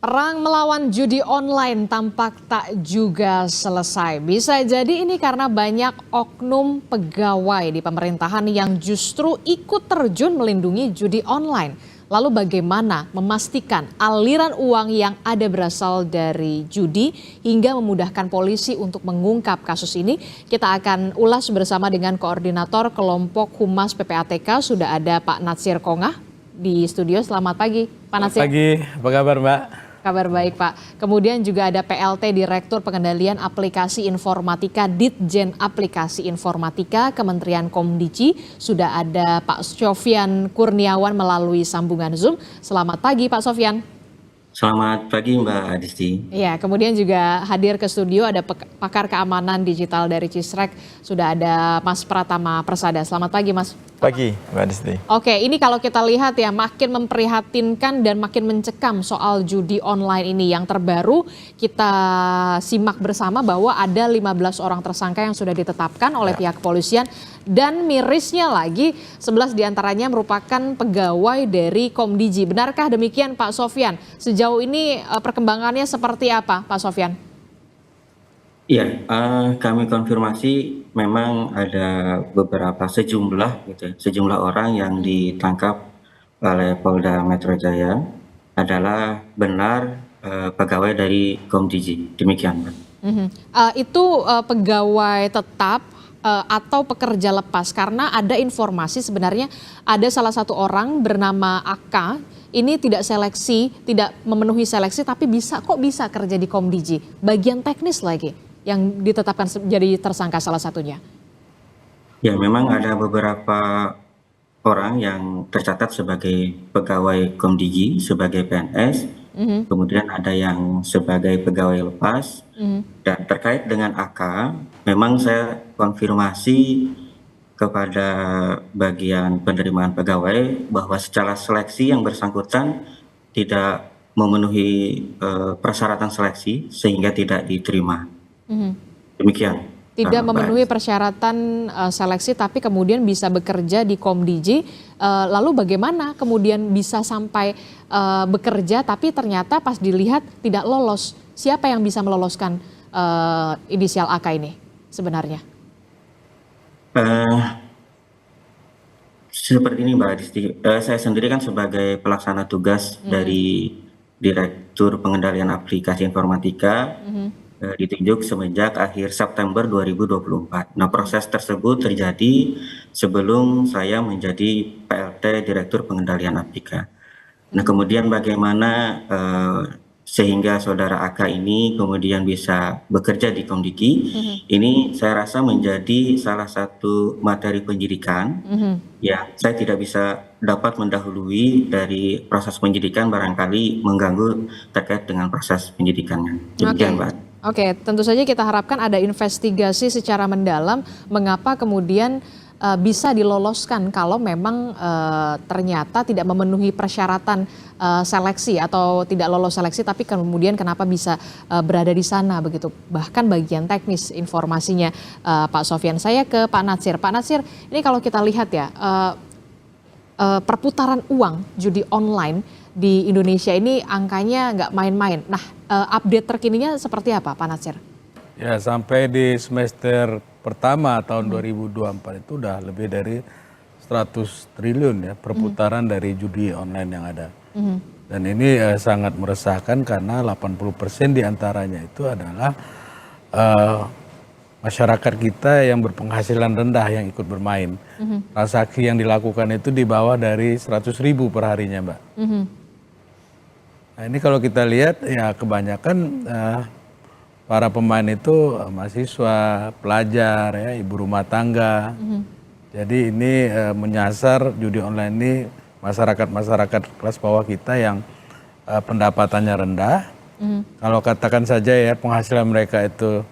Perang melawan judi online tampak tak juga selesai. Bisa jadi ini karena banyak oknum pegawai di pemerintahan yang justru ikut terjun melindungi judi online. Lalu bagaimana memastikan aliran uang yang ada berasal dari judi hingga memudahkan polisi untuk mengungkap kasus ini? Kita akan ulas bersama dengan Koordinator Kelompok Humas PPATK, sudah ada Pak Natsir Kongah di studio. Selamat pagi, Pak Natsir. Selamat pagi, apa kabar Mbak? Kabar baik Pak. Kemudian juga ada PLT Direktur Pengendalian Aplikasi Informatika Ditjen Aplikasi Informatika Kementerian Komdiji. Sudah ada Pak Sofyan Kurniawan melalui sambungan Zoom. Selamat pagi Pak Sofyan. Selamat pagi Mbak Adisti. Ya, kemudian juga hadir ke studio ada pakar keamanan digital dari Cisrek. Sudah ada Mas Pratama Persada. Selamat pagi Mas. Pagi Mbak Adisti. Oke, ini kalau kita lihat ya makin memprihatinkan dan makin mencekam soal judi online ini. Yang terbaru kita simak bersama bahwa ada 15 orang tersangka yang sudah ditetapkan oleh pihak kepolisian. Dan mirisnya lagi 11 diantaranya merupakan pegawai dari Komdiji. Benarkah demikian Pak Sofyan? Sejauh ini perkembangannya seperti apa Pak Sofyan? Iya, kami konfirmasi memang ada beberapa sejumlah orang yang ditangkap oleh Polda Metro Jaya adalah benar pegawai dari Komdiji. Demikian, Pak. Itu pegawai tetap atau pekerja lepas, karena ada informasi sebenarnya ada salah satu orang bernama AK ini tidak memenuhi seleksi tapi bisa kerja di Komdiji, bagian teknis lagi yang ditetapkan jadi tersangka salah satunya. Ya, memang ada beberapa orang yang tercatat sebagai pegawai Komdiji, sebagai PNS. Kemudian ada yang sebagai pegawai lepas. Dan terkait dengan AK, memang saya konfirmasi kepada bagian penerimaan pegawai bahwa secara seleksi yang bersangkutan tidak memenuhi persyaratan seleksi sehingga tidak diterima. Demikian. Tidak memenuhi persyaratan seleksi tapi kemudian bisa bekerja di Komdiji. Lalu bagaimana kemudian bisa sampai bekerja tapi ternyata pas dilihat tidak lolos? Siapa yang bisa meloloskan inisial AK ini sebenarnya? Seperti ini Mbak Adisti, saya sendiri kan sebagai pelaksana tugas dari Direktur Pengendalian Aplikasi Informatika, ditunjuk semenjak akhir September 2024. Nah, proses tersebut terjadi sebelum saya menjadi PLT Direktur Pengendalian Aplikasi. Nah, kemudian bagaimana sehingga saudara AK ini kemudian bisa bekerja di Komdiji, ini saya rasa menjadi salah satu materi penyidikan yang saya tidak bisa dapat mendahului dari proses penyidikan, barangkali mengganggu terkait dengan proses penyidikannya. Demikian, Mbak. Oke, tentu saja kita harapkan ada investigasi secara mendalam mengapa kemudian bisa diloloskan kalau memang ternyata tidak memenuhi persyaratan seleksi atau tidak lolos seleksi, tapi kemudian kenapa bisa berada di sana begitu. Bahkan bagian teknis informasinya Pak Sofyan. Saya ke Pak Natsir. Pak Natsir, ini kalau kita lihat ya perputaran uang judi online di Indonesia ini angkanya nggak main-main. Nah, update terkininya seperti apa Pak Natsir? Ya, sampai di semester pertama tahun 2024 itu udah lebih dari 100 triliun ya perputaran dari judi online yang ada. Dan ini sangat meresahkan karena 80% diantaranya itu adalah masyarakat kita yang berpenghasilan rendah yang ikut bermain. Transaksi yang dilakukan itu di bawah dari 100.000 per harinya, Mbak. Nah, ini kalau kita lihat ya kebanyakan para pemain itu mahasiswa, pelajar, ya, ibu rumah tangga. Jadi ini menyasar judi online ini masyarakat kelas bawah kita yang pendapatannya rendah. Kalau katakan saja ya penghasilan mereka itu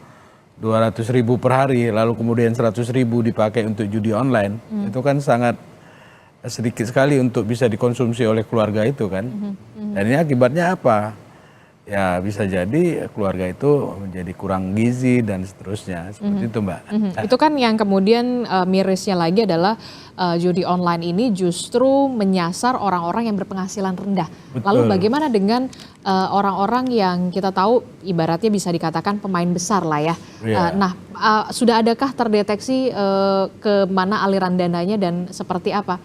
200.000 per hari, lalu kemudian 100.000 dipakai untuk judi online, itu kan sangat sedikit sekali untuk bisa dikonsumsi oleh keluarga itu kan. Dan ini akibatnya apa? ya bisa jadi keluarga itu menjadi kurang gizi dan seterusnya, seperti itu Mbak. Itu kan yang kemudian mirisnya lagi adalah judi online ini justru menyasar orang-orang yang berpenghasilan rendah. Lalu Betul. bagaimana dengan orang-orang yang kita tahu ibaratnya bisa dikatakan pemain besar lah ya. Iya. Sudah adakah terdeteksi ke mana aliran dananya dan seperti apa?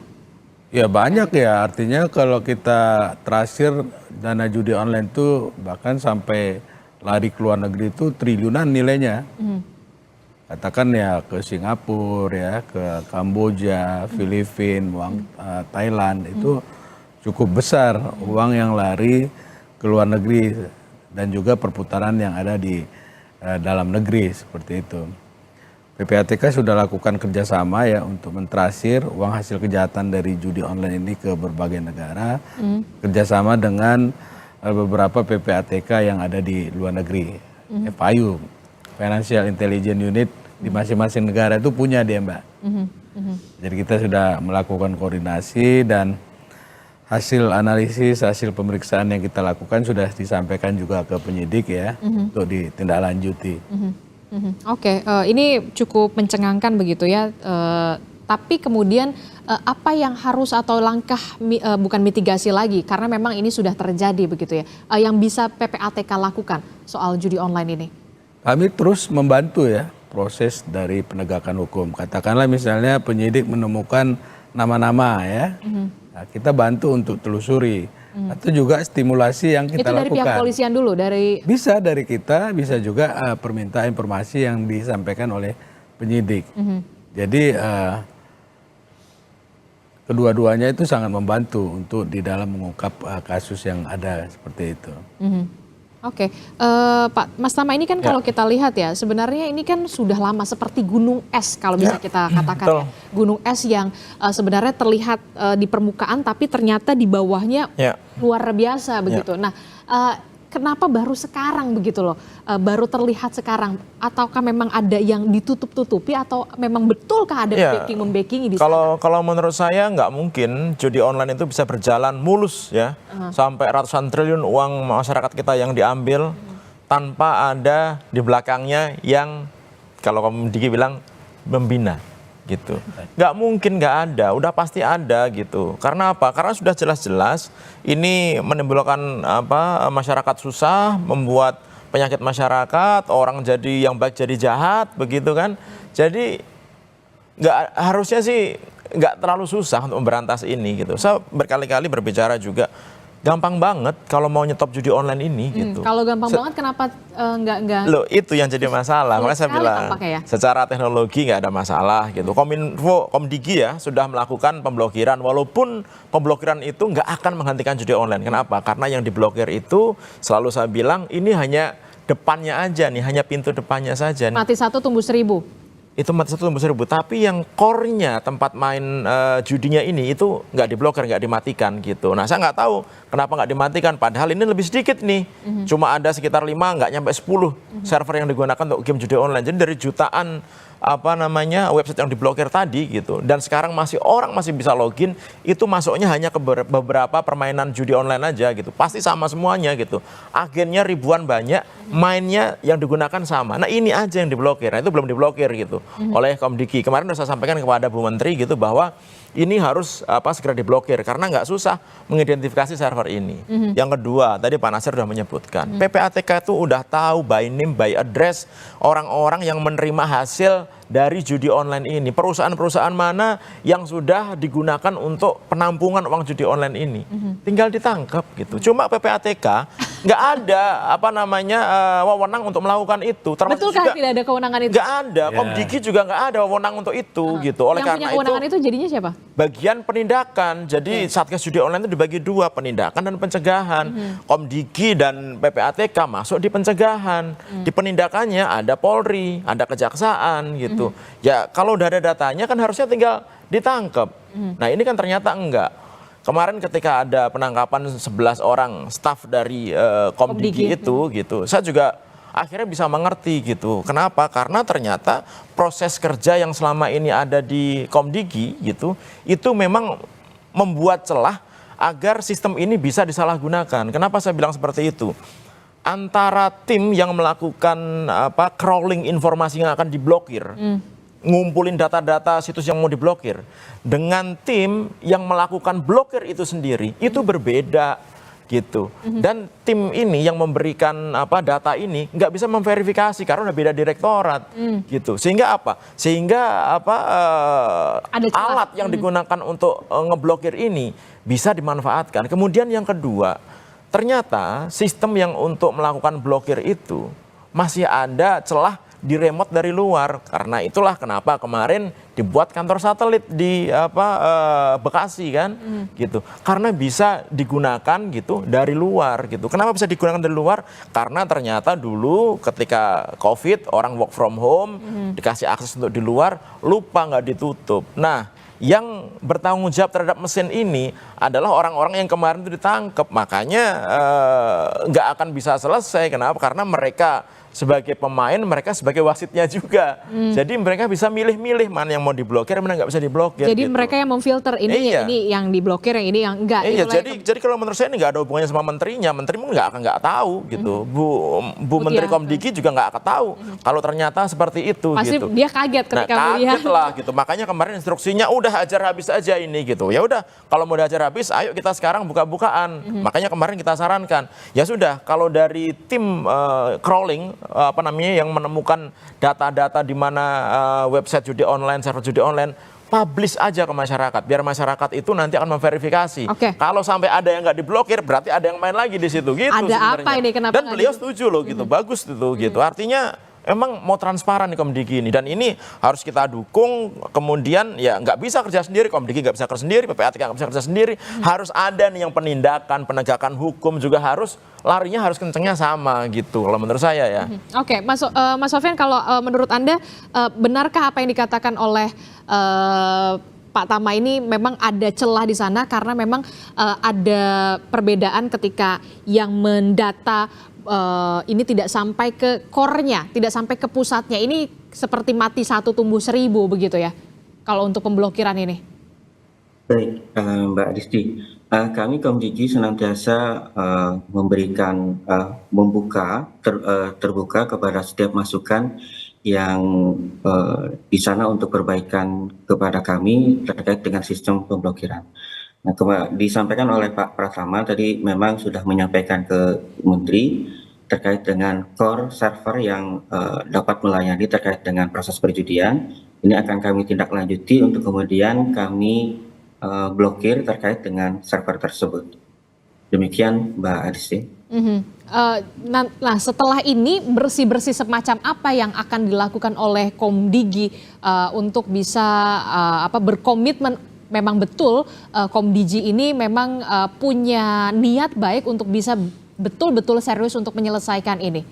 Ya banyak ya, artinya kalau kita tracir dana judi online itu bahkan sampai lari ke luar negeri itu triliunan nilainya. Katakan ya ke Singapura ya, ke Kamboja, Filipina, Thailand itu cukup besar uang yang lari ke luar negeri dan juga perputaran yang ada di dalam negeri seperti itu. PPATK sudah lakukan kerjasama ya untuk mentrasir uang hasil kejahatan dari judi online ini ke berbagai negara, kerjasama dengan beberapa PPATK yang ada di luar negeri, FIU, Financial Intelligence Unit di masing-masing negara itu punya dia Mbak. Jadi kita sudah melakukan koordinasi dan hasil analisis, hasil pemeriksaan yang kita lakukan sudah disampaikan juga ke penyidik ya untuk ditindaklanjuti. Oke, ini cukup mencengangkan begitu ya. Tapi kemudian apa yang harus atau langkah bukan mitigasi lagi karena memang ini sudah terjadi begitu ya. Yang bisa PPATK lakukan soal judi online ini? Kami terus membantu ya proses dari penegakan hukum. Katakanlah misalnya penyidik menemukan nama-nama ya, nah, kita bantu untuk telusuri. Atau juga stimulasi yang kita lakukan. Itu dari pihak polisian dulu? Bisa dari kita, bisa juga permintaan informasi yang disampaikan oleh penyidik. Jadi kedua-duanya itu sangat membantu untuk di dalam mengungkap kasus yang ada seperti itu. Oke, Pak Mas Tama ini kan kalau kita lihat ya sebenarnya ini kan sudah lama seperti gunung es kalau bisa kita katakan ya. Gunung es yang sebenarnya terlihat di permukaan tapi ternyata di bawahnya luar biasa begitu. Nah, kenapa baru sekarang begitu loh, baru terlihat sekarang? Ataukah memang ada yang ditutup-tutupi atau memang betulkah ada backing-membackingi di sana? Kalau menurut saya nggak mungkin judi online itu bisa berjalan mulus ya, sampai ratusan triliun uang masyarakat kita yang diambil tanpa ada di belakangnya yang kalau Kom Diki bilang membina gitu. Nggak mungkin nggak ada, udah pasti ada gitu. Karena apa? Karena sudah jelas-jelas ini menimbulkan masyarakat susah, membuat penyakit masyarakat, orang jadi yang baik jadi jahat begitu kan. Jadi harusnya sih nggak terlalu susah untuk memberantas ini gitu. Saya berkali-kali berbicara juga. Gampang banget kalau mau nyetop judi online ini gitu. Kalau gampang banget kenapa nggak? Loh itu yang jadi masalah. Makanya saya bilang secara teknologi nggak ada masalah gitu. Kominfo, Komdigi ya sudah melakukan pemblokiran walaupun pemblokiran itu nggak akan menghentikan judi online. Kenapa? Karena yang diblokir itu selalu saya bilang ini hanya depannya aja nih, hanya pintu depannya saja. Mati satu tumbuh 1000. Itu mati satu tumbuh 1000, tapi yang core-nya tempat main judinya ini itu nggak diblokir, nggak dimatikan gitu. Nah saya nggak tahu kenapa nggak dimatikan, padahal ini lebih sedikit nih, cuma ada sekitar 5, nggak nyampe 10 server yang digunakan untuk game judi online. Jadi dari jutaan website yang diblokir tadi gitu, dan sekarang orang masih bisa login, itu masuknya hanya ke beberapa permainan judi online aja gitu, pasti sama semuanya gitu, agennya ribuan banyak, mainnya yang digunakan sama. Nah ini aja yang diblokir, nah itu belum diblokir gitu oleh Komdigi. Kemarin sudah saya sampaikan kepada Bu Menteri gitu bahwa ini harus segera diblokir karena nggak susah mengidentifikasi server ini. Yang kedua, tadi Pak Nasir sudah menyebutkan, PPATK itu udah tahu by name, by address orang-orang yang menerima hasil dari judi online ini. Perusahaan-perusahaan mana yang sudah digunakan untuk penampungan uang judi online ini. Tinggal ditangkap gitu. Cuma PPATK nggak ada wewenang untuk melakukan itu. Betulkah tidak ada kewenangan itu? Nggak ada. Komdigi juga nggak ada wewenang untuk itu gitu. Oleh yang punya kewenangan itu jadinya siapa? Bagian penindakan. Jadi Satgas Judi Online itu dibagi dua, penindakan dan pencegahan. Komdigi dan PPATK masuk di pencegahan. Di penindakannya ada Polri, ada Kejaksaan gitu. Ya kalau udah ada datanya kan harusnya tinggal ditangkap. Nah ini kan ternyata enggak. Kemarin ketika ada penangkapan 11 orang staf dari Komdigi itu gitu, saya juga akhirnya bisa mengerti gitu. Kenapa? Karena ternyata proses kerja yang selama ini ada di Komdigi gitu, itu memang membuat celah agar sistem ini bisa disalahgunakan. Kenapa saya bilang seperti itu? antara tim yang melakukan crawling informasi yang akan diblokir, ngumpulin data-data situs yang mau diblokir, dengan tim yang melakukan blokir itu sendiri, itu berbeda gitu. Dan tim ini yang memberikan data ini nggak bisa memverifikasi karena udah beda direktorat gitu. Sehingga apa? Sehingga alat yang digunakan untuk ngeblokir ini bisa dimanfaatkan. Kemudian yang kedua, ternyata sistem yang untuk melakukan blokir itu masih ada celah di remote dari luar. Karena itulah kenapa kemarin dibuat kantor satelit di Bekasi kan, gitu. Karena bisa digunakan gitu dari luar gitu. Kenapa bisa digunakan dari luar? Karena ternyata dulu ketika COVID orang work from home, dikasih akses untuk di luar, lupa nggak ditutup. Nah, yang bertanggung jawab terhadap mesin ini adalah orang-orang yang kemarin itu ditangkap. Makanya nggak akan bisa selesai. Kenapa? Karena mereka sebagai pemain, mereka sebagai wasitnya juga. Jadi mereka bisa milih-milih mana yang mau diblokir, mana nggak bisa diblokir. Jadi gitu. mereka yang memfilter ini yang diblokir, yang ini yang enggak. Iya, jadi kalau menurut saya ini nggak ada hubungannya sama menterinya. Menteri mungkin nggak tahu gitu. Bu Menteri Komdigi juga nggak akan tahu kalau ternyata seperti itu. Pasti gitu. dia kaget ketika melihat. Kaget lah gitu. Makanya kemarin instruksinya udah hajar habis aja ini gitu. Ya udah, kalau mau hajar habis, ayo kita sekarang buka-bukaan. Makanya kemarin kita sarankan, ya sudah kalau dari tim crawling yang menemukan data-data di mana website judi online, server judi online, publish aja ke masyarakat, biar masyarakat itu nanti akan memverifikasi. Kalau sampai ada yang nggak diblokir, berarti ada yang main lagi di situ gitu. Ada apa ini? Kenapa? Dan beliau setuju loh gitu, bagus itu gitu. Artinya emang mau transparan nih Komdigi ini, dan ini harus kita dukung. Kemudian ya nggak bisa kerja sendiri, Komdigi nggak bisa kerja sendiri, PPATK nggak bisa kerja sendiri. Harus ada nih yang penindakan, penegakan hukum juga harus larinya harus kencengnya sama gitu. Kalau menurut saya ya. Oke, Mas Sofyan, kalau menurut Anda benarkah apa yang dikatakan oleh Pak Tama ini memang ada celah di sana karena memang ada perbedaan ketika yang mendata ini tidak sampai ke core-nya, tidak sampai ke pusatnya. Ini seperti mati satu tumbuh seribu begitu ya, kalau untuk pemblokiran ini. Baik, Mbak Adisti. Kami Komdigi senantiasa memberikan terbuka kepada setiap masukan yang di sana untuk perbaikan kepada kami terkait dengan sistem pemblokiran. Nah, disampaikan oleh Pak Pratama tadi memang sudah menyampaikan ke Menteri terkait dengan core server yang dapat melayani terkait dengan proses perjudian. Ini akan kami tindak lanjuti untuk kemudian kami blokir terkait dengan server tersebut. Demikian Mbak Adisti. Nah, setelah ini bersih-bersih semacam apa yang akan dilakukan oleh Komdigi untuk bisa berkomitmen memang betul Komdigi ini memang punya niat baik untuk bisa betul-betul serius untuk menyelesaikan ini?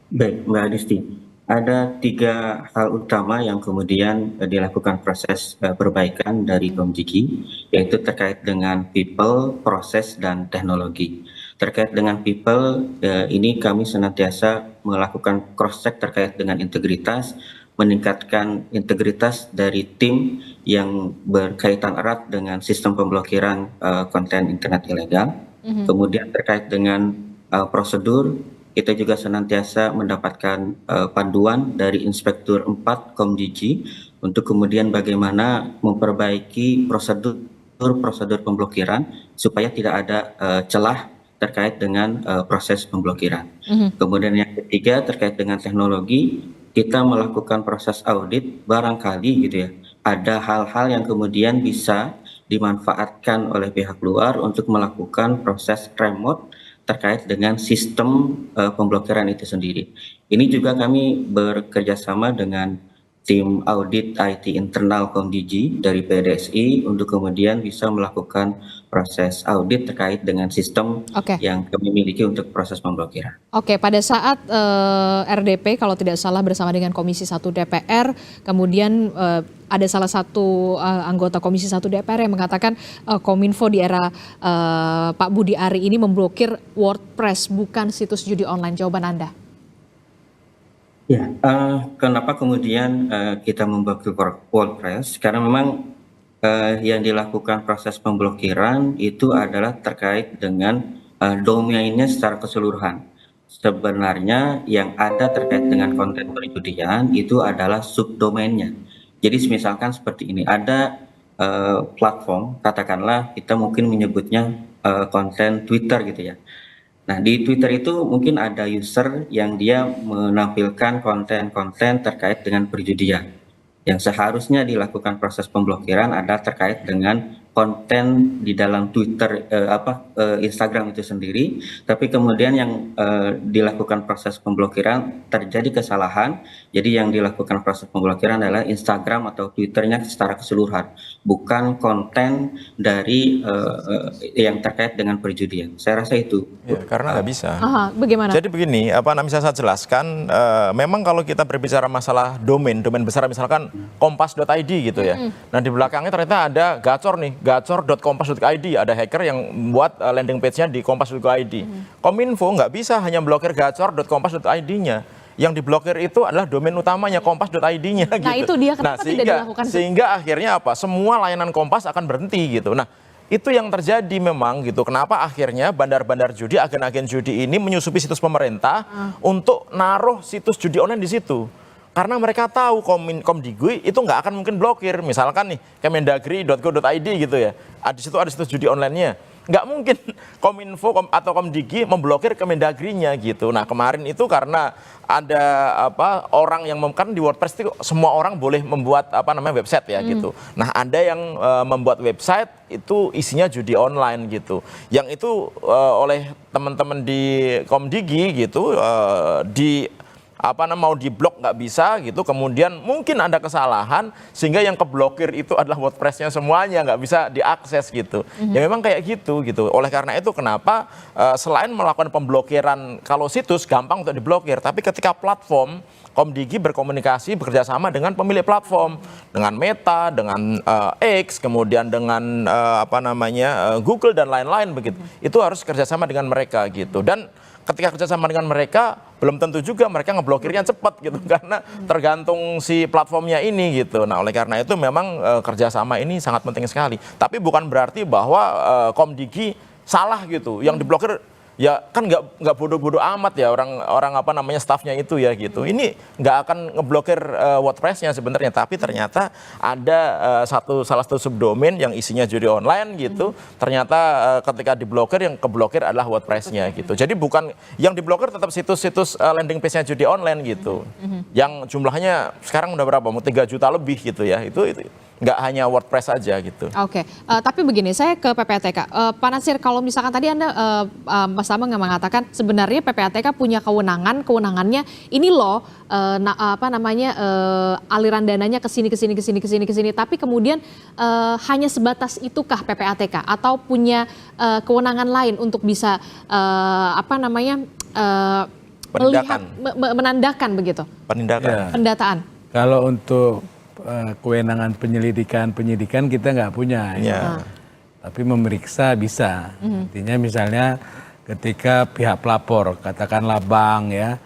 Baik, Mbak Adisti. Ada 3 hal utama yang kemudian dilakukan proses perbaikan dari Komdigi, yaitu terkait dengan people, proses, dan teknologi. Terkait dengan people, ini kami senantiasa melakukan cross-check terkait dengan integritas, meningkatkan integritas dari tim yang berkaitan erat dengan sistem pemblokiran konten internet ilegal. Kemudian terkait dengan prosedur, kita juga senantiasa mendapatkan panduan dari Inspektur 4 Komdigi untuk kemudian bagaimana memperbaiki prosedur pemblokiran supaya tidak ada celah terkait dengan proses pemblokiran. Kemudian yang ketiga terkait dengan teknologi, kita melakukan proses audit barangkali gitu ya, ada hal-hal yang kemudian bisa dimanfaatkan oleh pihak luar untuk melakukan proses remote terkait dengan sistem pemblokiran itu sendiri. Ini juga kami bekerja sama dengan tim audit IT internal Komdigi dari PDSI untuk kemudian bisa melakukan proses audit terkait dengan sistem yang kami miliki untuk proses pemblokiran. Oke, pada saat RDP kalau tidak salah bersama dengan Komisi 1 DPR, kemudian ada salah satu anggota Komisi 1 DPR yang mengatakan Kominfo di era Pak Budi Ari ini memblokir WordPress, bukan situs judi online. Jawaban Anda? Ya, kenapa kemudian kita memblokir WordPress? Karena memang yang dilakukan proses pemblokiran itu adalah terkait dengan domainnya secara keseluruhan. sebenarnya yang ada terkait dengan konten perjudian itu adalah subdomainnya. Jadi misalkan seperti ini, ada platform, katakanlah kita mungkin menyebutnya konten Twitter gitu ya. Nah, di Twitter itu mungkin ada user yang dia menampilkan konten-konten terkait dengan perjudian. Yang seharusnya dilakukan proses pemblokiran adalah terkait dengan konten di dalam Twitter, Instagram itu sendiri, tapi kemudian yang dilakukan proses pemblokiran terjadi kesalahan, jadi yang dilakukan proses pemblokiran adalah Instagram atau Twitternya secara keseluruhan, bukan konten dari yang terkait dengan perjudian. Saya rasa itu. Ya, karena nggak bisa. Aha, bagaimana? Jadi begini, bisa saya jelaskan, memang kalau kita berbicara masalah domain besar misalkan kompas.id gitu ya. Nah di belakangnya ternyata ada gacor nih, gacor.kompas.id, ada hacker yang buat landing page-nya di kompas.id. Kominfo nggak bisa hanya blokir gacor.kompas.id-nya. Yang diblokir itu adalah domain utamanya kompas.id-nya gitu. Nah itu dia kenapa tidak dilakukan? Sehingga akhirnya apa? Semua layanan Kompas akan berhenti gitu. Nah itu yang terjadi memang gitu. Kenapa akhirnya bandar-bandar judi, agen-agen judi ini menyusupi situs pemerintah untuk naruh situs judi online di situ. Karena mereka tahu Komdigi itu nggak akan mungkin blokir. Misalkan nih kemendagri.go.id gitu ya. Di situ ada situs judi online-nya. Nggak mungkin Kominfo atau Komdigi memblokir Kemendagrinya gitu. Nah kemarin itu karena ada orang yang kan di WordPress itu semua orang boleh membuat website ya gitu. Nah ada yang membuat website itu isinya judi online gitu. Yang itu oleh teman-teman di Komdigi gitu mau diblok nggak bisa gitu, kemudian mungkin ada kesalahan sehingga yang keblokir itu adalah WordPress-nya semuanya, nggak bisa diakses gitu. Ya memang kayak gitu. Oleh karena itu kenapa selain melakukan pemblokiran kalau situs gampang untuk diblokir, tapi ketika platform Komdigi berkomunikasi bekerjasama dengan pemilik platform, dengan Meta, dengan X, kemudian dengan Google dan lain-lain begitu. Itu harus kerjasama dengan mereka gitu. Dan ketika kerjasama dengan mereka, belum tentu juga mereka ngeblokirnya cepat gitu, karena tergantung si platformnya ini gitu. Nah oleh karena itu memang kerjasama ini sangat penting sekali. Tapi bukan berarti bahwa Komdigi salah gitu, yang diblokir ya kan nggak bodoh-bodoh amat ya orang stafnya itu ya gitu. Ini nggak akan ngeblokir WordPress-nya sebenarnya, tapi ternyata ada salah satu subdomain yang isinya judi online gitu. Ternyata ketika diblokir, yang keblokir adalah WordPress-nya gitu. Jadi bukan yang diblokir, tetap situs-situs landing page-nya judi online gitu. Yang jumlahnya sekarang udah berapa? Mau 3 juta lebih gitu ya. Itu nggak hanya WordPress aja gitu. Oke, tapi begini, saya ke PPATK. Pak Natsir, kalau misalkan tadi Anda, Mas Amang mengatakan sebenarnya PPATK punya kewenangannya ini loh, aliran dananya ke sini, tapi kemudian hanya sebatas itukah PPATK atau punya kewenangan lain untuk bisa melihat, menandakan begitu? Pendataan. Kalau untuk kewenangan penyidikan kita nggak punya, ya. Tapi memeriksa bisa. Artinya misalnya ketika pihak pelapor, katakanlah bank ya,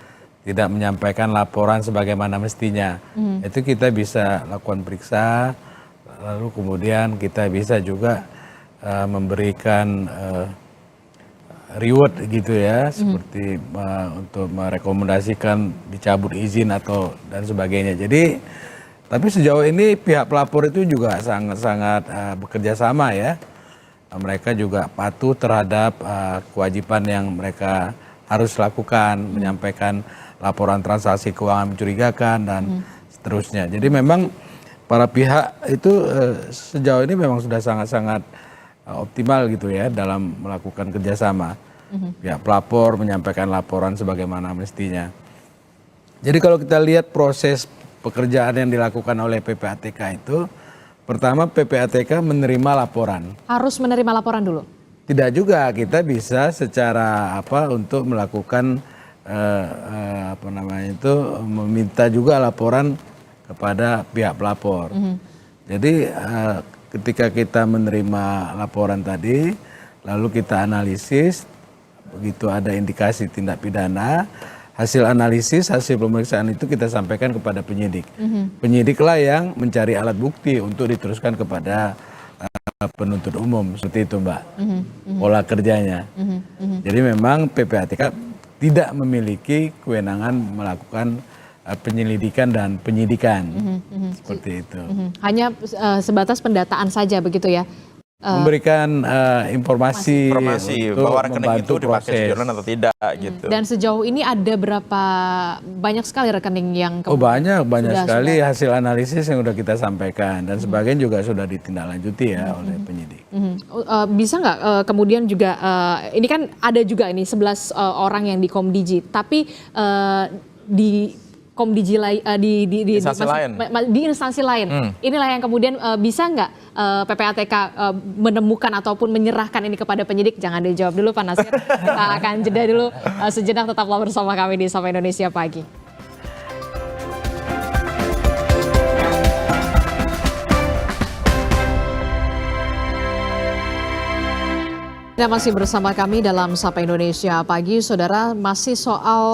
tidak menyampaikan laporan sebagaimana mestinya, itu kita bisa lakukan periksa, lalu kemudian kita bisa juga memberikan reward gitu ya, seperti untuk merekomendasikan dicabut izin atau dan sebagainya. Jadi tapi sejauh ini pihak pelapor itu juga sangat bekerja sama ya. Mereka juga patuh terhadap kewajiban yang mereka harus lakukan, menyampaikan laporan transaksi keuangan mencurigakan dan seterusnya. Jadi memang para pihak itu sejauh ini memang sudah sangat optimal gitu ya dalam melakukan kerjasama. Pihak pelapor menyampaikan laporan sebagaimana mestinya. Jadi kalau kita lihat proses pekerjaan yang dilakukan oleh PPATK itu, pertama PPATK menerima laporan. Harus menerima laporan dulu? Tidak juga, kita bisa secara untuk melakukan meminta juga laporan kepada pihak pelapor. Jadi ketika kita menerima laporan tadi, lalu kita analisis, begitu ada indikasi tindak pidana, hasil analisis, hasil pemeriksaan itu kita sampaikan kepada penyidik. Penyidiklah yang mencari alat bukti untuk diteruskan kepada penuntut umum. Seperti itu Mbak, pola kerjanya. Jadi memang PPATK tidak memiliki kewenangan melakukan penyelidikan dan penyidikan. Seperti itu. Hanya sebatas pendataan saja begitu ya? Memberikan informasi untuk bahwa rekening membantu itu dipakai proses. judi online atau tidak gitu. Dan sejauh ini ada berapa banyak sekali rekening yang Oh banyak sudah- sekali hasil analisis yang sudah kita sampaikan dan sebagian juga sudah ditindaklanjuti ya oleh penyidik. Bisa nggak kemudian juga ini kan ada juga ini 11 orang yang di Komdiji, tapi di Komdiji di Instansi lain. di instansi lain. Inilah yang kemudian bisa nggak PPATK menemukan ataupun menyerahkan ini kepada penyidik? Jangan dijawab dulu Pak Nasir. Kita akan jeda dulu sejenak, tetaplah bersama kami di Sapa Indonesia Pagi. Anda masih bersama kami dalam Sapa Indonesia Pagi, Saudara. Masih soal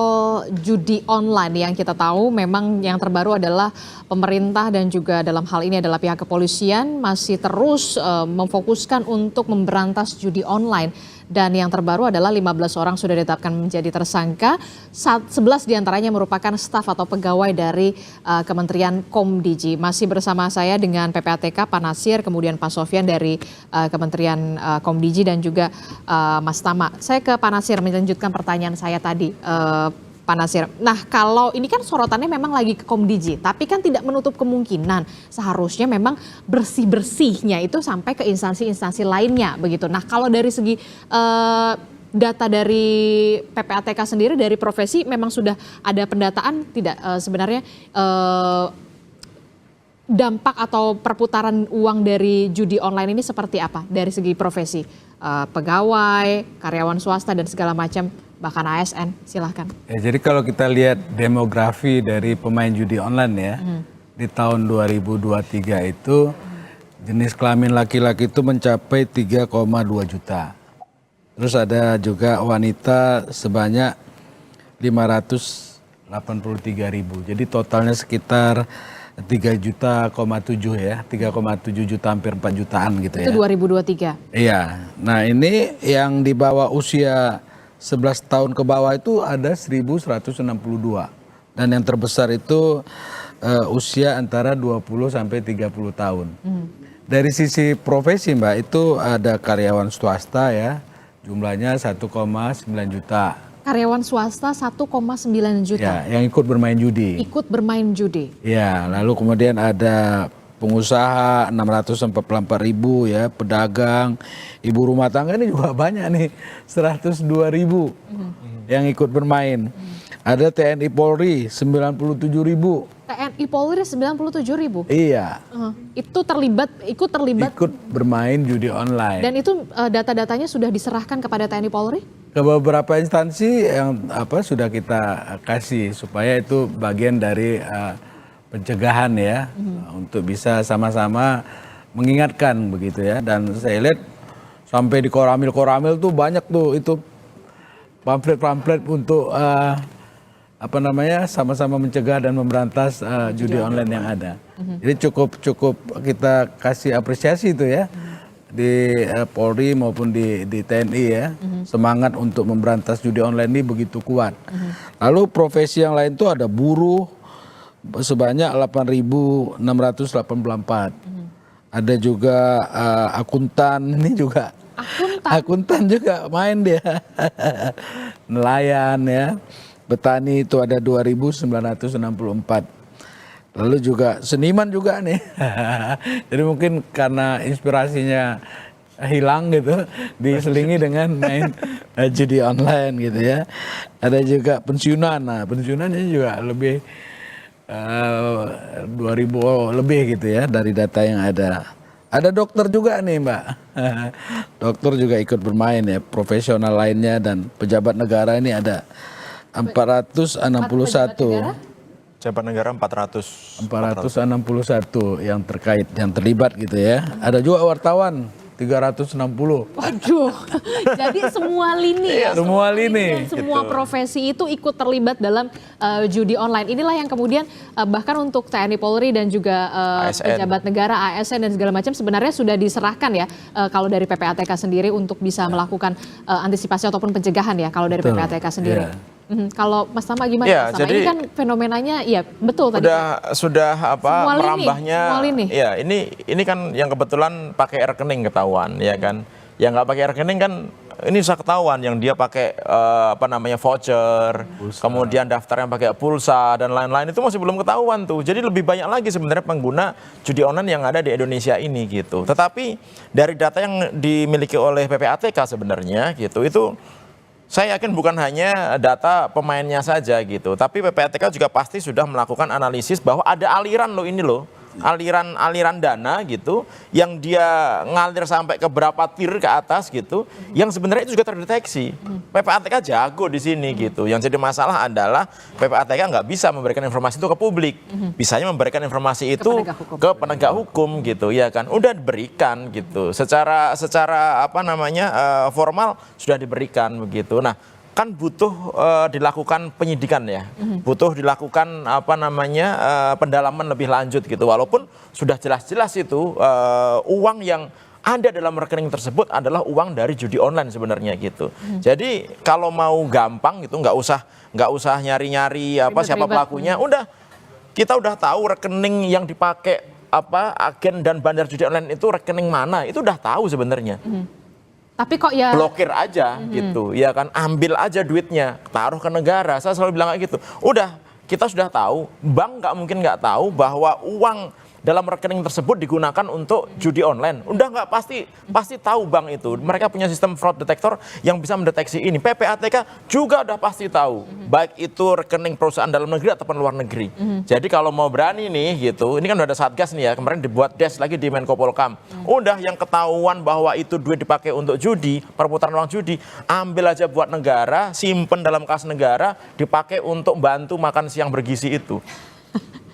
judi online yang kita tahu memang yang terbaru adalah pemerintah dan juga dalam hal ini adalah pihak kepolisian masih terus memfokuskan untuk memberantas judi online. Dan yang terbaru adalah 15 orang sudah ditetapkan menjadi tersangka, 11 diantaranya merupakan staf atau pegawai dari Kementerian Komdiji. Masih bersama saya dengan PPATK Pak Nasir, kemudian Pak Sofyan dari Kementerian Komdiji dan juga Mas Tama. Saya ke Pak Nasir melanjutkan pertanyaan saya tadi, Pak Nasir. Nah, kalau ini kan sorotannya memang lagi ke Komdiji, tapi kan tidak menutup kemungkinan seharusnya memang bersih-bersihnya itu sampai ke instansi-instansi lainnya begitu. Nah, kalau dari segi data dari PPATK sendiri dari profesi memang sudah ada pendataan tidak sebenarnya dampak atau perputaran uang dari judi online ini seperti apa dari segi profesi? Pegawai, karyawan swasta dan segala macam, bahkan ASN, silahkan. Ya, jadi kalau kita lihat demografi dari pemain judi online ya, di tahun 2023 itu jenis kelamin laki-laki itu mencapai 3,2 juta. Terus ada juga wanita sebanyak 583 ribu. Jadi totalnya sekitar 3,7 juta ya, 3,7 juta hampir 4 jutaan gitu ya. Itu 2023. Iya. Nah, ini yang di bawah usia 11 tahun ke bawah itu ada 1.162. Dan yang terbesar itu usia antara 20 sampai 30 tahun. Dari sisi profesi Mbak, itu ada karyawan swasta ya, jumlahnya 1,9 juta. Karyawan swasta 1,9 juta. Ya, yang ikut bermain judi. Ikut bermain judi. Ya, lalu kemudian ada pengusaha 644 ribu ya, pedagang, ibu rumah tangga ini juga banyak nih, 102 ribu yang ikut bermain. Ada TNI Polri 97 ribu. TNI Polri 97 ribu. Iya. Itu ikut terlibat. Ikut bermain judi online. Dan itu data-datanya sudah diserahkan kepada TNI Polri? Ke beberapa instansi yang sudah kita kasih supaya itu bagian dari pencegahan ya, untuk bisa sama-sama mengingatkan begitu ya. Dan saya lihat sampai di koramil-koramil tuh banyak tuh itu pamflet-pamflet untuk sama-sama mencegah dan memberantas judi online yang ada. Jadi cukup kita kasih apresiasi itu ya. Di Polri maupun di TNI ya, semangat untuk memberantas judi online ini begitu kuat. Lalu profesi yang lain itu ada buruh sebanyak 8.684. Ada juga akuntan, ini juga akuntan juga main dia. Nelayan ya, petani itu ada 2.964. Lalu juga seniman juga nih. Jadi mungkin karena inspirasinya hilang gitu, diselingi dengan main judi online gitu ya. Ada juga pensiunan. Nah, pensiunannya juga lebih 2.000 lebih gitu ya dari data yang ada. Ada dokter juga nih Mbak. Dokter juga ikut bermain ya, profesional lainnya dan pejabat negara ini ada 461. Pejabat negara 461 yang terlibat gitu ya. Ada juga wartawan 360. Waduh, jadi semua lini ya, semua lini. Dan semua profesi itu ikut terlibat dalam judi online. Inilah yang kemudian bahkan untuk TNI Polri dan juga pejabat negara, ASN dan segala macam sebenarnya sudah diserahkan ya kalau dari PPATK sendiri untuk bisa melakukan antisipasi ataupun pencegahan ya kalau dari PPATK sendiri. Yeah. Kalau Mas Tama gimana? Ya, Mas Tama? jadi Ini kan fenomenanya, ya betul tadi. Sudah Semua lini, merambahnya. semua lini. Ya, ini kan yang kebetulan pakai rekening ketahuan, ya kan. Yang nggak pakai rekening kan ini bisa ketahuan, yang dia pakai voucher, kemudian daftar yang pakai pulsa dan lain-lain itu masih belum ketahuan tuh. Jadi lebih banyak lagi sebenarnya pengguna judi online yang ada di Indonesia ini gitu. Tetapi dari data yang dimiliki oleh PPATK sebenarnya gitu, itu saya yakin bukan hanya data pemainnya saja gitu, tapi PPATK juga pasti sudah melakukan analisis bahwa ada aliran loh ini loh. Aliran dana gitu yang dia ngalir sampai ke berapa tier ke atas gitu, yang sebenarnya itu juga terdeteksi. PPATK jago di sini gitu. Yang jadi masalah adalah PPATK nggak bisa memberikan informasi itu ke publik, bisanya memberikan informasi itu ke penegak hukum gitu, ya kan. Udah diberikan gitu, secara formal sudah diberikan begitu. Nah, kan butuh dilakukan penyidikan ya, butuh dilakukan pendalaman lebih lanjut gitu. Walaupun sudah jelas-jelas itu uang yang ada dalam rekening tersebut adalah uang dari judi online sebenarnya gitu. Jadi kalau mau gampang gitu, nggak usah nyari-nyari siapa pelakunya. Udah, kita udah tahu rekening yang dipakai agen dan bandar judi online itu rekening mana, itu udah tahu sebenarnya. Tapi kok ya blokir aja gitu, ya kan, ambil aja duitnya, taruh ke negara. Saya selalu bilang kayak gitu. Udah, kita sudah tahu, bank nggak mungkin nggak tahu bahwa uang dalam rekening tersebut digunakan untuk judi online. Udah nggak, pasti tahu bank itu. Mereka punya sistem fraud detector yang bisa mendeteksi ini. PPATK juga udah pasti tahu, baik itu rekening perusahaan dalam negeri ataupun luar negeri. Jadi kalau mau berani nih gitu, ini kan udah ada Satgas nih ya, kemarin dibuat des lagi di Menko Polhukam. Udah, yang ketahuan bahwa itu duit dipakai untuk judi, perputaran uang judi, ambil aja buat negara, simpen dalam kas negara, dipakai untuk bantu makan siang bergizi itu.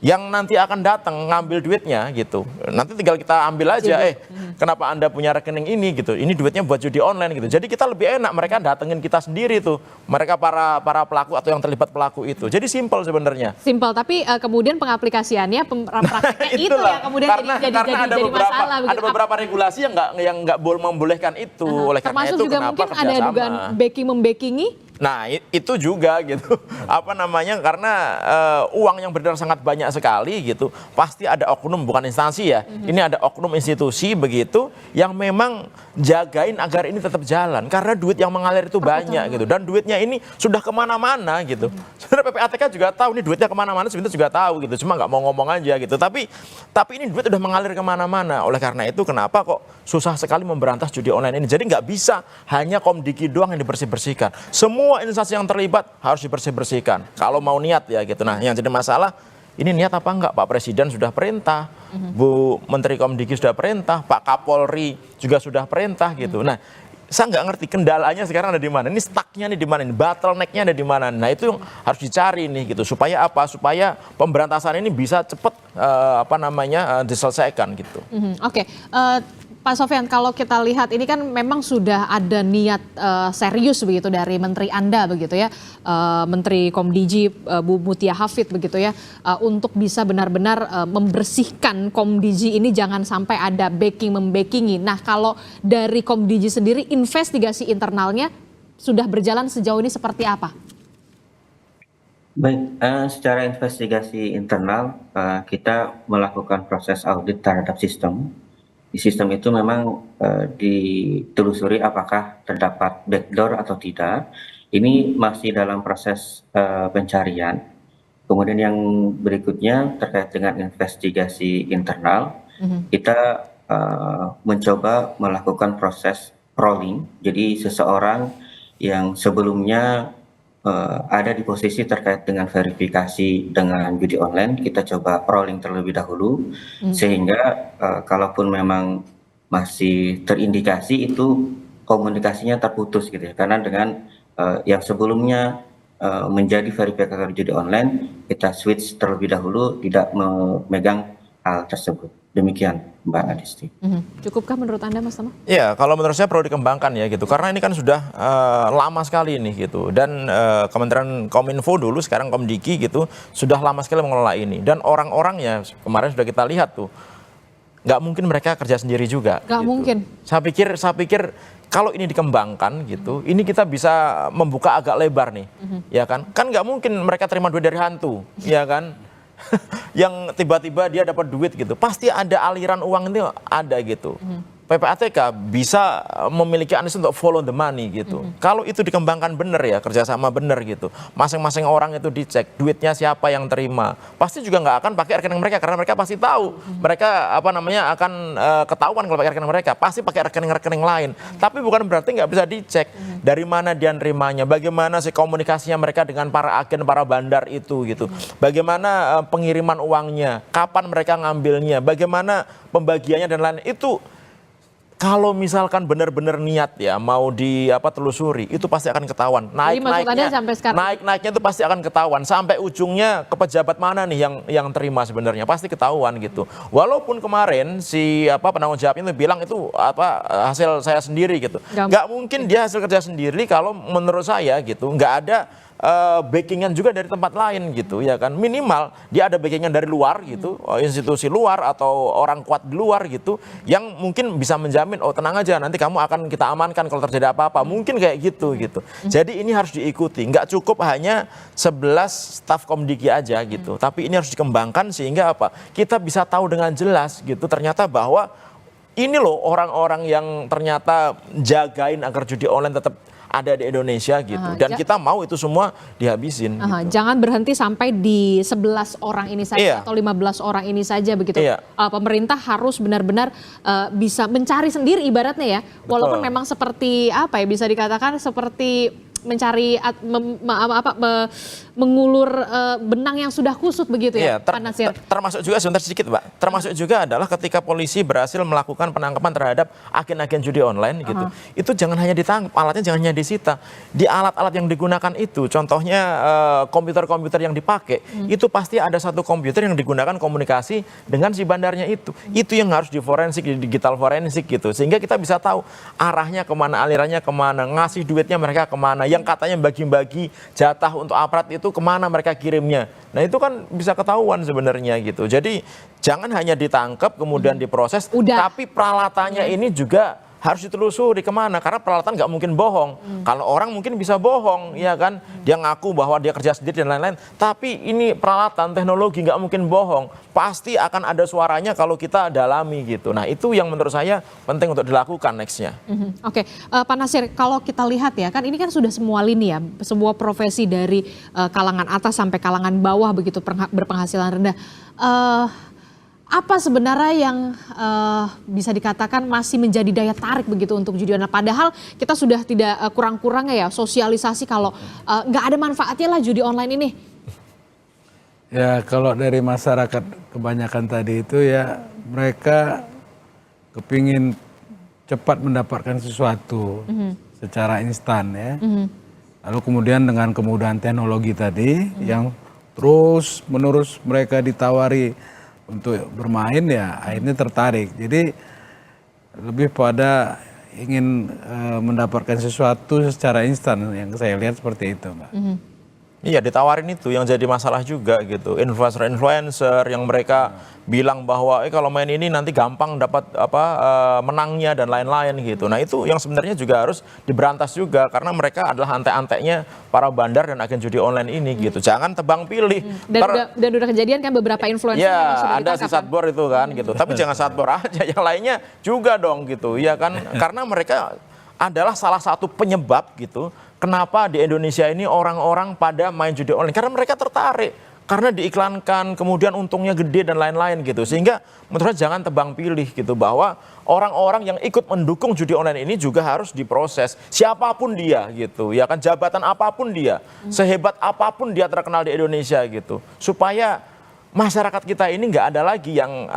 Yang nanti akan datang ngambil duitnya gitu, nanti tinggal kita ambil aja, kenapa Anda punya rekening ini gitu, ini duitnya buat judi online gitu. Jadi kita lebih enak, mereka datengin kita sendiri tuh, mereka para pelaku atau yang terlibat pelaku itu. Jadi simpel sebenarnya. Simpel, tapi kemudian pengaplikasiannya, prakteknya itu ya kemudian karena jadi masalah. Ada beberapa regulasi yang nggak membolehkan itu. Oleh karena termasuk itu juga kenapa mungkin ada dugaan backing-membackingi. Nah, itu juga gitu. Karena uang yang beredar sangat banyak sekali gitu. Pasti ada oknum, bukan instansi ya. Ini ada oknum institusi begitu yang memang jagain agar ini tetap jalan. Karena duit yang mengalir itu banyak gitu. Dan duitnya ini sudah kemana-mana gitu. Sebenarnya PPATK juga tahu ini duitnya kemana-mana, sebenarnya juga tahu gitu. Cuma nggak mau ngomong aja gitu. Tapi ini duit udah mengalir kemana-mana. Oleh karena itu kenapa kok susah sekali memberantas judi online ini. Jadi nggak bisa hanya Komdiki doang yang dibersih-bersihkan. Semua instansi yang terlibat harus dibersih-bersihkan kalau mau niat ya gitu. Nah, yang jadi masalah ini niat apa enggak? Pak Presiden sudah perintah, Bu Menteri Komdiki sudah perintah, Pak Kapolri juga sudah perintah gitu. Nah, saya nggak ngerti kendalanya sekarang ada di mana. Ini stucknya nih di mana? Ini bottlenecknya ada di mana? Nah, itu yang harus dicari nih gitu. Supaya apa? Supaya pemberantasan ini bisa cepat diselesaikan gitu. Oke. Pak Sofyan, kalau kita lihat ini kan memang sudah ada niat serius begitu dari Menteri Anda begitu ya, Menteri Komdiji Bu Mutia Hafid begitu ya, untuk bisa benar-benar membersihkan Komdiji ini jangan sampai ada membackingi. Nah, kalau dari Komdiji sendiri investigasi internalnya sudah berjalan sejauh ini seperti apa? Baik, secara investigasi internal kita melakukan proses audit terhadap sistem. Di sistem itu memang ditelusuri apakah terdapat backdoor atau tidak. Ini masih dalam proses pencarian. Kemudian yang berikutnya terkait dengan investigasi internal, kita mencoba melakukan proses crawling. Jadi seseorang yang sebelumnya ada di posisi terkait dengan verifikasi dengan judi online, kita coba crawling terlebih dahulu, sehingga kalaupun memang masih terindikasi itu komunikasinya terputus gitu ya, karena dengan yang sebelumnya menjadi verifikator judi online, kita switch terlebih dahulu, tidak memegang hal tersebut. Demikian Mbak Adisti. Cukupkah menurut Anda, Mas Tama? Ya, kalau menurut saya perlu dikembangkan ya gitu, karena ini kan sudah lama sekali ini gitu, dan Kementerian Kominfo dulu, sekarang Komdiki gitu, sudah lama sekali mengelola ini, dan orang-orangnya kemarin sudah kita lihat tuh, nggak mungkin mereka kerja sendiri juga. Nggak gitu. mungkin. Saya pikir kalau ini dikembangkan gitu, ini kita bisa membuka agak lebar nih, ya kan? Kan nggak mungkin mereka terima duit dari hantu, ya kan? Yang tiba-tiba dia dapat duit gitu, pasti ada aliran uang itu ada gitu. PPATK bisa memiliki analis untuk follow the money gitu. Kalau itu dikembangkan benar ya, kerjasama benar gitu. Masing-masing orang itu dicek duitnya siapa yang terima. Pasti juga nggak akan pakai rekening mereka karena mereka pasti tahu mereka akan ketahuan kalau pakai rekening mereka. Pasti pakai rekening-rekening lain. Tapi bukan berarti nggak bisa dicek dari mana dia nerimanya, bagaimana sih komunikasinya mereka dengan para agen, para bandar itu gitu. Bagaimana pengiriman uangnya, kapan mereka ngambilnya, bagaimana pembagiannya dan lain itu. Kalau misalkan benar-benar niat ya mau telusuri itu pasti akan ketahuan. Naik-naiknya itu pasti akan ketahuan sampai ujungnya ke pejabat mana nih yang terima sebenarnya pasti ketahuan gitu. Walaupun kemarin si penanggung jawab itu bilang itu hasil saya sendiri gitu. Nggak mungkin dia hasil kerja sendiri kalau menurut saya gitu. Nggak ada backingan juga dari tempat lain gitu ya kan, minimal dia ada backingan dari luar gitu, institusi luar atau orang kuat di luar gitu yang mungkin bisa menjamin tenang aja nanti kamu akan kita amankan kalau terjadi apa-apa, mungkin kayak gitu. Jadi ini harus diikuti, nggak cukup hanya 11 staf Komdiki aja gitu, tapi ini harus dikembangkan sehingga kita bisa tahu dengan jelas gitu ternyata bahwa ini loh orang-orang yang ternyata jagain agar judi online tetap ada di Indonesia gitu. Dan kita mau itu semua dihabisin. Gitu. Jangan berhenti sampai di 11 orang ini saja atau 15 orang ini saja begitu. Pemerintah harus benar-benar bisa mencari sendiri ibaratnya ya. Walaupun memang seperti bisa dikatakan seperti mencari mengulur benang yang sudah kusut begitu ya, Pak Natsir. Termasuk juga sebentar sedikit, Mbak. Termasuk juga adalah ketika polisi berhasil melakukan penangkapan terhadap agen-agen judi online gitu. Itu jangan hanya ditangkap, alatnya jangan hanya disita. Di alat-alat yang digunakan itu, contohnya komputer-komputer yang dipakai, itu pasti ada satu komputer yang digunakan komunikasi dengan si bandarnya itu. Itu yang harus diforensik, di digital forensik gitu. Sehingga kita bisa tahu arahnya kemana, alirannya kemana, ngasih duitnya mereka kemana, yang katanya bagi-bagi jatah untuk aparat itu kemana mereka kirimnya. Nah itu kan bisa ketahuan sebenarnya gitu. Jadi jangan hanya ditangkap kemudian diproses, tapi peralatannya ini juga harus ditelusuri kemana, karena peralatan nggak mungkin bohong. Kalau orang mungkin bisa bohong, ya kan, dia ngaku bahwa dia kerja sendiri dan lain-lain. Tapi ini peralatan teknologi nggak mungkin bohong, pasti akan ada suaranya kalau kita dalami gitu. Nah itu yang menurut saya penting untuk dilakukan nextnya. Oke, Pak Natsir, kalau kita lihat ya, kan ini kan sudah semua lini ya, semua profesi dari kalangan atas sampai kalangan bawah begitu berpenghasilan rendah. Apa sebenarnya yang bisa dikatakan masih menjadi daya tarik begitu untuk judi online? Padahal kita sudah tidak kurang-kurangnya ya sosialisasi kalau nggak ada manfaatnya lah judi online ini. Ya kalau dari masyarakat kebanyakan tadi itu ya mereka kepingin cepat mendapatkan sesuatu secara instan ya. Lalu kemudian dengan kemudahan teknologi tadi yang terus menerus mereka ditawari untuk bermain ya akhirnya tertarik. Jadi lebih pada ingin mendapatkan sesuatu secara instan yang saya lihat seperti itu, Mbak. Iya, ditawarin itu yang jadi masalah juga gitu. Influencer yang mereka bilang bahwa kalau main ini nanti gampang dapat menangnya dan lain-lain gitu. Nah, itu yang sebenarnya juga harus diberantas juga karena mereka adalah antek-anteknya para bandar dan agen judi online ini gitu. Jangan tebang pilih. Dan udah kejadian kan beberapa influencer yang sudah ada si satbor itu kan gitu. Tapi jangan satbor aja, yang lainnya juga dong gitu. Ya kan karena mereka adalah salah satu penyebab gitu. Kenapa di Indonesia ini orang-orang pada main judi online? Karena mereka tertarik, karena diiklankan, kemudian untungnya gede dan lain-lain gitu. Sehingga menurut saya jangan tebang pilih gitu, bahwa orang-orang yang ikut mendukung judi online ini juga harus diproses. Siapapun dia gitu, ya kan, jabatan apapun dia, sehebat apapun dia terkenal di Indonesia gitu. Supaya masyarakat kita ini nggak ada lagi yang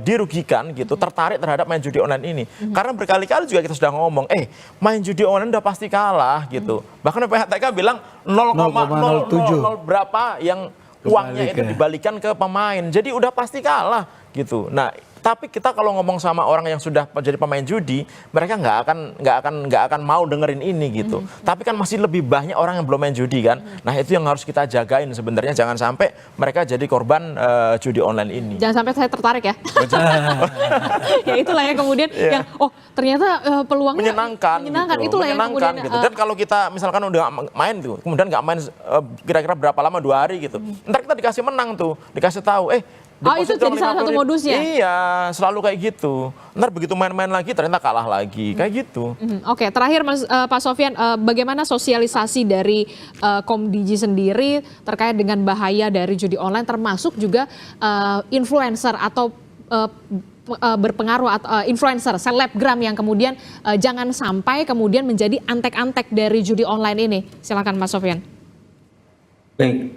dirugikan gitu, tertarik terhadap main judi online ini. Karena berkali-kali juga kita sudah ngomong, main judi online udah pasti kalah gitu. Bahkan PPATK bilang 0,007 berapa yang uangnya itu dibalikan ke pemain. Jadi udah pasti kalah gitu. Nah, Tapi kita kalau ngomong sama orang yang sudah jadi pemain judi, mereka nggak akan mau dengerin ini gitu. Tapi kan masih lebih banyak orang yang belum main judi kan. Nah itu yang harus kita jagain sebenarnya, jangan sampai mereka jadi korban judi online ini. Jangan sampai saya tertarik ya. Ya itulah yang kemudian yang ternyata peluangnya menyenangkan gitu. Itulah yang kemudian gitu. Dan kalau kita misalkan udah main tuh, kemudian nggak main kira-kira berapa lama, 2 hari gitu. Ntar kita dikasih menang tuh, dikasih tahu itu jadi salah satu modusnya. Iya, selalu kayak gitu. Ntar begitu main-main lagi ternyata kalah lagi, kayak gitu. Oke, terakhir Pak Sofyan, bagaimana sosialisasi dari Komdigi sendiri terkait dengan bahaya dari judi online, termasuk juga influencer atau berpengaruh atau influencer, selebgram yang kemudian jangan sampai kemudian menjadi antek-antek dari judi online ini. Silakan Mas Sofyan. Baik,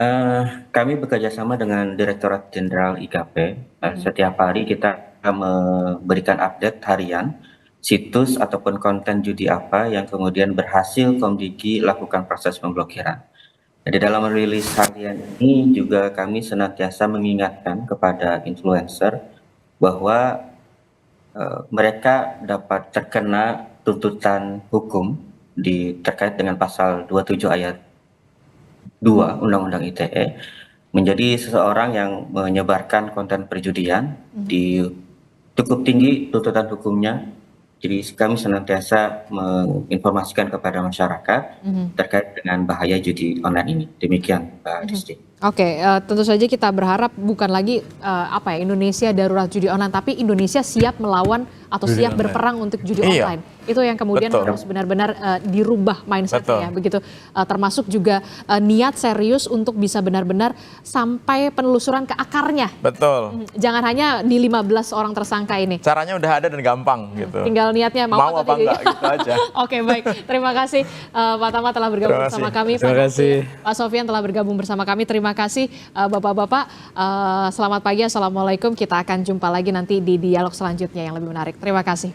kami bekerja sama dengan Direktorat Jenderal IKP. Setiap hari kita memberikan update harian situs ataupun konten judi apa yang kemudian berhasil Komdigi lakukan proses pemblokiran. Jadi dalam rilis harian ini juga kami senantiasa mengingatkan kepada influencer bahwa mereka dapat terkena tuntutan hukum terkait dengan pasal 27 ayat 2 Undang-Undang ITE, menjadi seseorang yang menyebarkan konten perjudian cukup tinggi tuntutan hukumnya. Jadi kami senantiasa menginformasikan kepada masyarakat terkait dengan bahaya judi online ini. Demikian Pak Rizky. Oke, tentu saja kita berharap bukan lagi Indonesia darurat judi online, tapi Indonesia siap melawan atau Judi siap online. berperang untuk judi online. Itu yang kemudian harus benar-benar dirubah mindsetnya, begitu. Termasuk juga niat serius untuk bisa benar-benar sampai penelusuran ke akarnya. Betul. Jangan hanya di 15 orang tersangka ini. Caranya udah ada dan gampang gitu. Tinggal niatnya mau atau apa tidak. enggak gitu aja. Oke, baik. Terima kasih Pak Tama telah bergabung Terima bersama kasih. kami. Terima kasih. Pak Sofyan telah bergabung bersama kami. Terima kasih Bapak-bapak. Selamat pagi. Assalamualaikum. Kita akan jumpa lagi nanti di dialog selanjutnya yang lebih menarik. Terima kasih.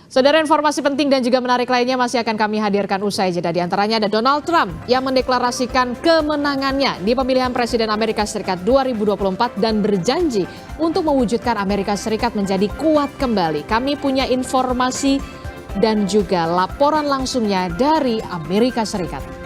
Saudara, informasi penting dan juga menarik lainnya masih akan kami hadirkan usai jeda. Di antaranya ada Donald Trump yang mendeklarasikan kemenangannya di pemilihan Presiden Amerika Serikat 2024 dan berjanji untuk mewujudkan Amerika Serikat menjadi kuat kembali. Kami punya informasi dan juga laporan langsungnya dari Amerika Serikat.